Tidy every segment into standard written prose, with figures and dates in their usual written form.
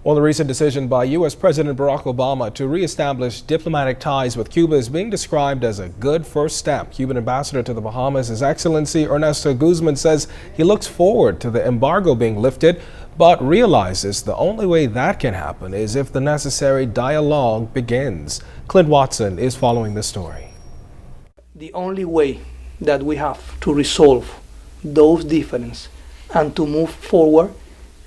Well, the recent decision by U.S. President Barack Obama to reestablish diplomatic ties with Cuba is being described as a good first step. Cuban ambassador to the Bahamas, His Excellency Ernesto Guzman, says he looks forward to the embargo being lifted, but realizes the only way that can happen is if the necessary dialogue begins. Clint Watson is following this story. The only way that we have to resolve those differences and to move forward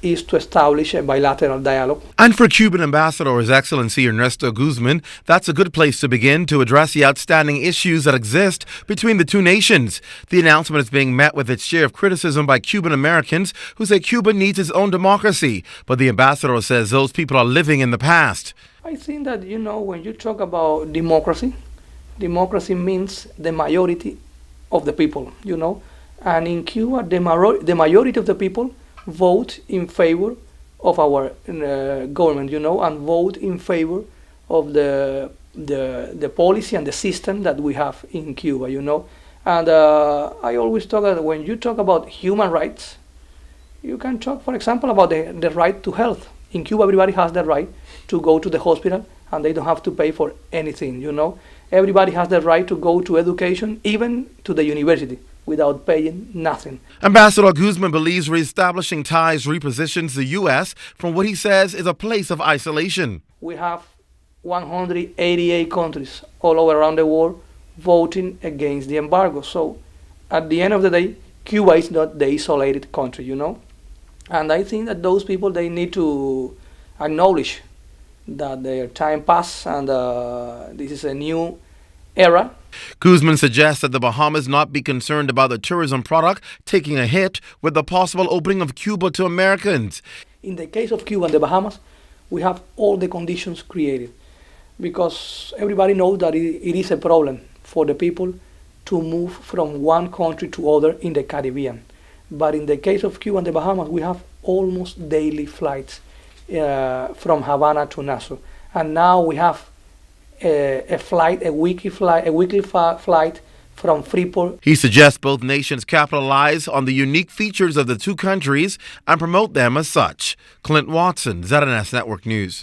is to establish a bilateral dialogue. And for Cuban Ambassador His Excellency Ernesto Guzman, that's a good place to begin to address the outstanding issues that exist between the two nations. The announcement is being met with its share of criticism by Cuban Americans who say Cuba needs its own democracy, but the ambassador says those people are living in the past. I think that, when you talk about democracy means the majority of the people, and in Cuba, the majority of the people vote in favor of our government, and vote in favor of the policy and the system that we have in Cuba, And I always talk that when you talk about human rights, you can talk, for example, about the right to health. In Cuba, everybody has the right to go to the hospital and they don't have to pay for anything, Everybody has the right to go to education, even to the university, without paying nothing. Ambassador Guzman believes reestablishing ties repositions the U.S. from what he says is a place of isolation. We have 188 countries all over around the world voting against the embargo. So at the end of the day, Cuba is not the isolated country, And I think that those people, they need to acknowledge that their time passed and this is a new era. Guzman suggests that the Bahamas not be concerned about the tourism product taking a hit with the possible opening of Cuba to Americans. In the case of Cuba and the Bahamas, we have all the conditions created because everybody knows that it is a problem for the people to move from one country to other in the Caribbean. But in the case of Cuba and the Bahamas, we have almost daily flights from Havana to Nassau. And now we have a weekly flight from Freeport. He suggests both nations capitalize on the unique features of the two countries and promote them as such. Clint Watson, ZNS Network News.